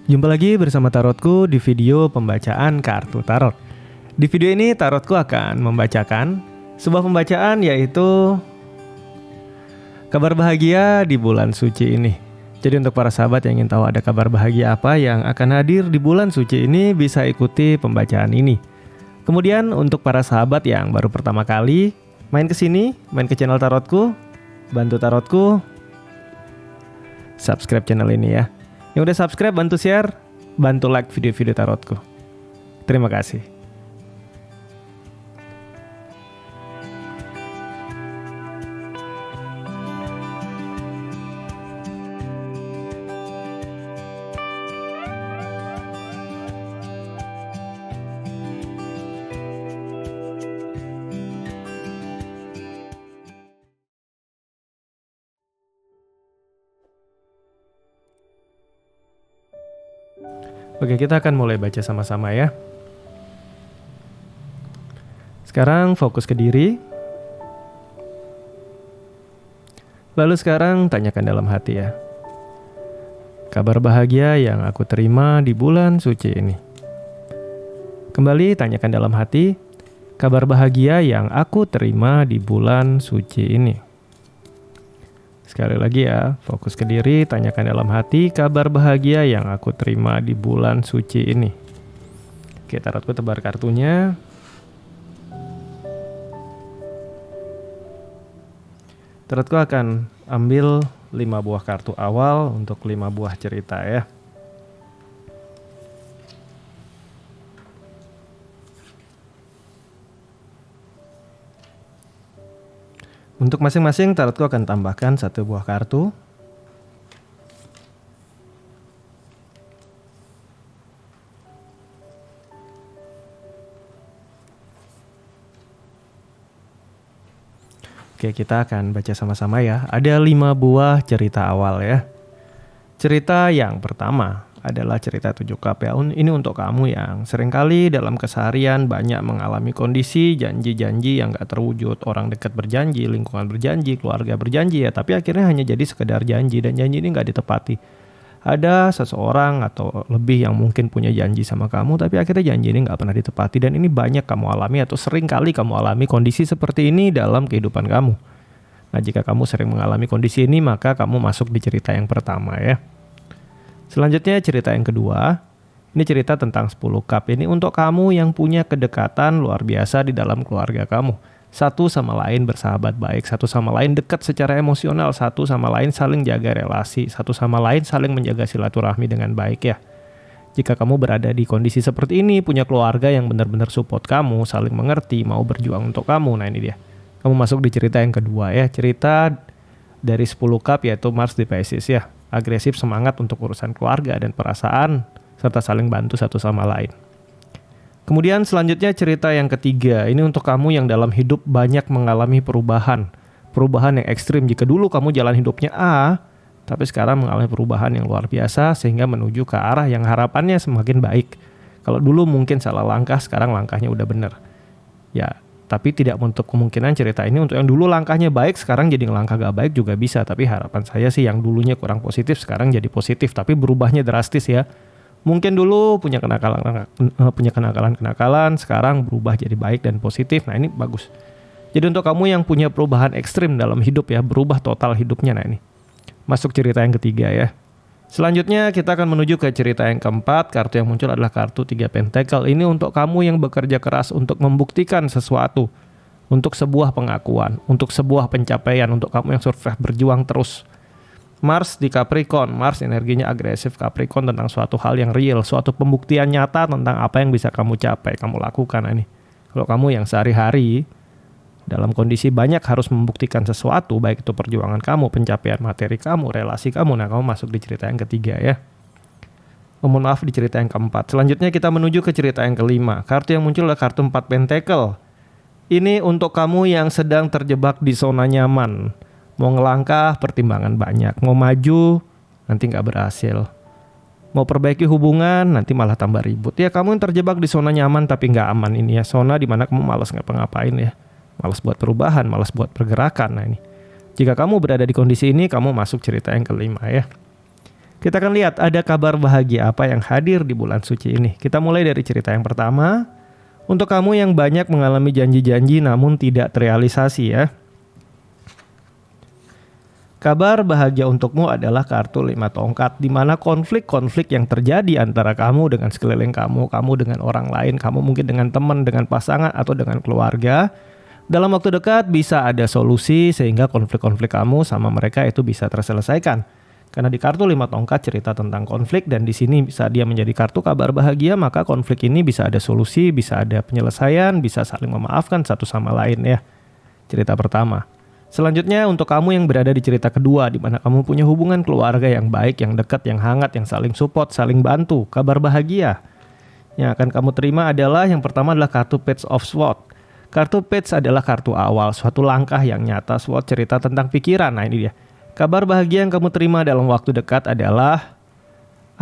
Jumpa lagi bersama Tarotku di video pembacaan kartu tarot. Di video ini Tarotku akan membacakan sebuah pembacaan, yaitu kabar bahagia di bulan suci ini. Jadi untuk para sahabat yang ingin tahu ada kabar bahagia apa yang akan hadir di bulan suci ini, bisa ikuti pembacaan ini. Kemudian untuk para sahabat yang baru pertama kali main ke sini, main ke channel Tarotku, bantu Tarotku subscribe channel ini ya. Yang udah subscribe bantu share, bantu like video-video Tarotku. Terima kasih. Oke, kita akan mulai baca sama-sama ya. Sekarang fokus ke diri. Lalu sekarang tanyakan dalam hati ya. Kabar bahagia yang aku terima di bulan suci ini. Kembali tanyakan dalam hati. Kabar bahagia yang aku terima di bulan suci ini. Sekali lagi ya, fokus ke diri, tanyakan dalam hati kabar bahagia yang aku terima di bulan suci ini. Oke, Tarotku tebar kartunya. Tarotku akan ambil 5 buah kartu awal untuk 5 buah cerita ya. Untuk masing-masing Tarotku akan tambahkan 1 buah kartu. Oke, kita akan baca sama-sama ya. Ada 5 buah cerita awal ya. Cerita yang pertama adalah cerita 7 cup ya. Ini untuk kamu yang seringkali dalam keseharian banyak mengalami kondisi janji-janji yang gak terwujud. Orang dekat berjanji, lingkungan berjanji, keluarga berjanji ya, tapi akhirnya hanya jadi sekedar janji dan janji ini gak ditepati. Ada seseorang atau lebih yang mungkin punya janji sama kamu, tapi akhirnya janji ini gak pernah ditepati. Dan ini banyak kamu alami atau seringkali kamu alami kondisi seperti ini dalam kehidupan kamu. Nah, jika kamu sering mengalami kondisi ini, maka kamu masuk di cerita yang pertama ya. Selanjutnya cerita yang kedua, ini cerita tentang 10 cup. Ini untuk kamu yang punya kedekatan luar biasa di dalam keluarga kamu. Satu sama lain bersahabat baik, satu sama lain dekat secara emosional, satu sama lain saling jaga relasi, satu sama lain saling menjaga silaturahmi dengan baik ya. Jika kamu berada di kondisi seperti ini, punya keluarga yang benar-benar support kamu, saling mengerti, mau berjuang untuk kamu, nah ini dia. Kamu masuk di cerita yang kedua ya, cerita dari 10 cup yaitu Mars di Pisces ya. Agresif, semangat untuk urusan keluarga dan perasaan, serta saling bantu satu sama lain. Kemudian selanjutnya cerita yang ketiga, ini untuk kamu yang dalam hidup banyak mengalami perubahan. Perubahan yang ekstrim. Jika dulu kamu jalan hidupnya A, tapi sekarang mengalami perubahan yang luar biasa sehingga menuju ke arah yang harapannya semakin baik. Kalau dulu mungkin salah langkah, sekarang langkahnya udah benar. Ya, tapi tidak menutup kemungkinan cerita ini untuk yang dulu langkahnya baik, sekarang jadi langkah gak baik juga bisa. Tapi harapan saya sih yang dulunya kurang positif, sekarang jadi positif. Tapi berubahnya drastis ya. Mungkin dulu punya kenakalan-kenakalan, sekarang berubah jadi baik dan positif. Nah ini bagus. Jadi untuk kamu yang punya perubahan ekstrim dalam hidup ya, berubah total hidupnya. Nah ini masuk cerita yang ketiga ya. Selanjutnya kita akan menuju ke cerita yang keempat. Kartu yang muncul adalah kartu 3 pentakel. Ini untuk kamu yang bekerja keras untuk membuktikan sesuatu, untuk sebuah pengakuan, untuk sebuah pencapaian, untuk kamu yang survive berjuang terus. Mars di Capricorn, Mars energinya agresif. Capricorn tentang suatu hal yang real, suatu pembuktian nyata tentang apa yang bisa kamu capai, kamu lakukan. Ini kalau kamu yang sehari-hari dalam kondisi banyak harus membuktikan sesuatu, baik itu perjuangan kamu, pencapaian materi kamu, relasi kamu, nah kamu masuk di cerita yang ketiga ya. Mohon maaf di cerita yang keempat. Selanjutnya kita menuju ke cerita yang kelima. Kartu yang muncul adalah kartu 4 pentakel. Ini untuk kamu yang sedang terjebak di zona nyaman. Mau ngelangkah, pertimbangan banyak. Mau maju, nanti gak berhasil. Mau perbaiki hubungan, nanti malah tambah ribut. Ya kamu yang terjebak di zona nyaman tapi gak aman ini ya. Zona dimana kamu malas ngapa-ngapain ya. Malas buat perubahan, malas buat pergerakan. Nah ini, jika kamu berada di kondisi ini, kamu masuk cerita yang kelima ya. Kita akan lihat ada kabar bahagia apa yang hadir di bulan suci ini. Kita mulai dari cerita yang pertama. Untuk kamu yang banyak mengalami janji-janji namun tidak terrealisasi ya. Kabar bahagia untukmu adalah kartu 5 tongkat, di mana konflik-konflik yang terjadi antara kamu dengan sekeliling kamu dengan orang lain, kamu mungkin dengan teman, dengan pasangan, atau dengan keluarga. Dalam waktu dekat bisa ada solusi sehingga konflik-konflik kamu sama mereka itu bisa terselesaikan. Karena di kartu 5 tongkat cerita tentang konflik dan di sini bisa dia menjadi kartu kabar bahagia, maka konflik ini bisa ada solusi, bisa ada penyelesaian, bisa saling memaafkan satu sama lain ya. Cerita pertama. Selanjutnya untuk kamu yang berada di cerita kedua, di mana kamu punya hubungan keluarga yang baik, yang dekat, yang hangat, yang saling support, saling bantu, kabar bahagia. Yang akan kamu terima adalah yang pertama adalah kartu Page of Swords. Kartu Page adalah kartu awal, suatu langkah yang nyata. Swords cerita tentang pikiran, nah ini dia. Kabar bahagia yang kamu terima dalam waktu dekat adalah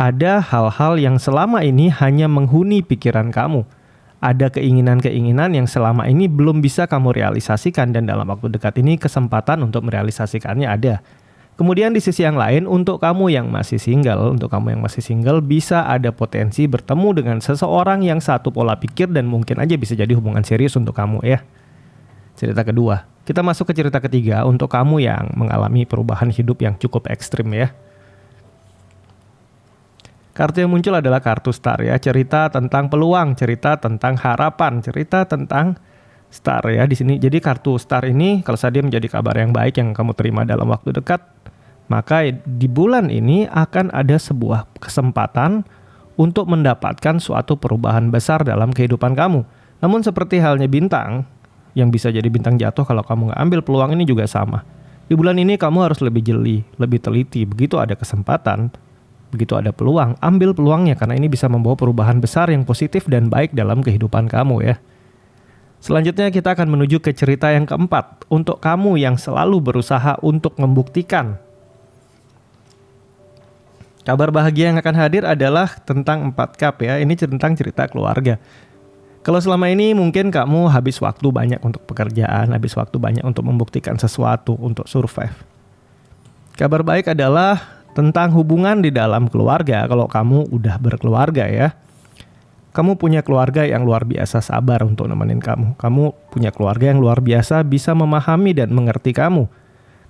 ada hal-hal yang selama ini hanya menghuni pikiran kamu. Ada keinginan-keinginan yang selama ini belum bisa kamu realisasikan dan dalam waktu dekat ini kesempatan untuk merealisasikannya ada. Kemudian di sisi yang lain untuk kamu yang masih single, bisa ada potensi bertemu dengan seseorang yang satu pola pikir dan mungkin aja bisa jadi hubungan serius untuk kamu ya. Cerita kedua. Kita masuk ke cerita ketiga untuk kamu yang mengalami perubahan hidup yang cukup ekstrim ya. Kartu yang muncul adalah kartu Star ya, cerita tentang peluang, cerita tentang harapan, cerita tentang Star ya di sini. Jadi kartu Star ini kalau saja menjadi kabar yang baik yang kamu terima dalam waktu dekat, maka di bulan ini akan ada sebuah kesempatan untuk mendapatkan suatu perubahan besar dalam kehidupan kamu. Namun seperti halnya bintang, yang bisa jadi bintang jatuh kalau kamu nggak ambil peluang ini juga sama. Di bulan ini kamu harus lebih jeli, lebih teliti. Begitu ada kesempatan, begitu ada peluang, ambil peluangnya karena ini bisa membawa perubahan besar yang positif dan baik dalam kehidupan kamu ya. Selanjutnya kita akan menuju ke cerita yang keempat. Untuk kamu yang selalu berusaha untuk membuktikan. Kabar bahagia yang akan hadir adalah tentang 4 cup ya. Ini tentang cerita keluarga. Kalau selama ini mungkin kamu habis waktu banyak untuk pekerjaan, habis waktu banyak untuk membuktikan sesuatu, untuk survive. Kabar baik adalah tentang hubungan di dalam keluarga. Kalau kamu udah berkeluarga ya, kamu punya keluarga yang luar biasa sabar untuk nemenin kamu. Kamu punya keluarga yang luar biasa bisa memahami dan mengerti kamu.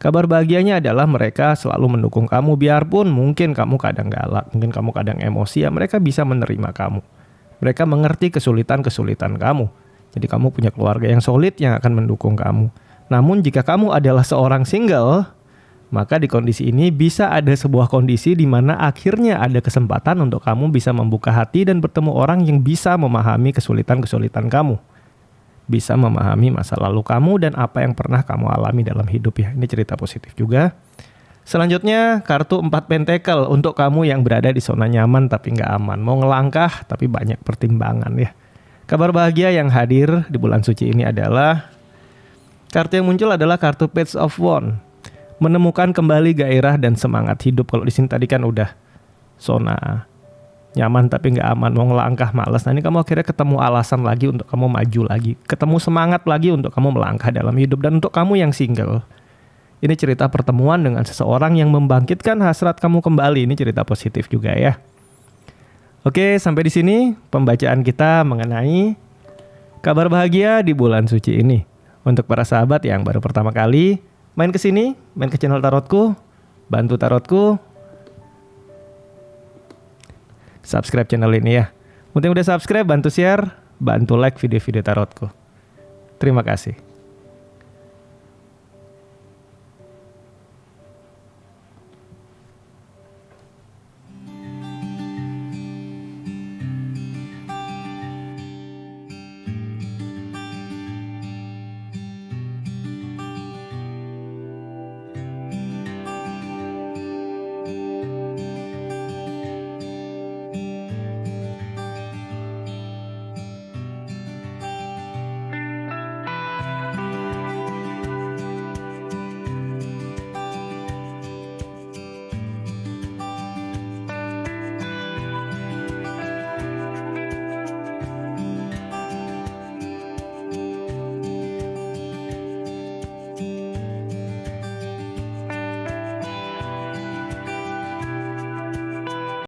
Kabar bahagianya adalah mereka selalu mendukung kamu biarpun mungkin kamu kadang galak, mungkin kamu kadang emosi ya, mereka bisa menerima kamu. Mereka mengerti kesulitan-kesulitan kamu. Jadi kamu punya keluarga yang solid yang akan mendukung kamu. Namun jika kamu adalah seorang single, maka di kondisi ini bisa ada sebuah kondisi di mana akhirnya ada kesempatan untuk kamu bisa membuka hati dan bertemu orang yang bisa memahami kesulitan-kesulitan kamu. Bisa memahami masa lalu kamu dan apa yang pernah kamu alami dalam hidup ya. Ini cerita positif juga. Selanjutnya kartu 4 pentakel untuk kamu yang berada di zona nyaman tapi nggak aman. Mau ngelangkah tapi banyak pertimbangan ya. Kabar bahagia yang hadir di bulan suci ini adalah kartu yang muncul adalah kartu Page of Wands. Menemukan kembali gairah dan semangat hidup. Kalau di sini tadi kan udah zona nyaman tapi nggak aman, mau ngelangkah malas. Nah ini kamu akhirnya ketemu alasan lagi untuk kamu maju lagi. Ketemu semangat lagi untuk kamu melangkah dalam hidup. Dan untuk kamu yang single, ini cerita pertemuan dengan seseorang yang membangkitkan hasrat kamu kembali. Ini cerita positif juga ya. Oke, sampai di sini pembacaan kita mengenai kabar bahagia di bulan suci ini. Untuk para sahabat yang baru pertama kali main ke sini, main ke channel Tarotku, bantu Tarotku, subscribe channel ini ya. Untuk yang udah subscribe, bantu share, bantu like video-video Tarotku. Terima kasih.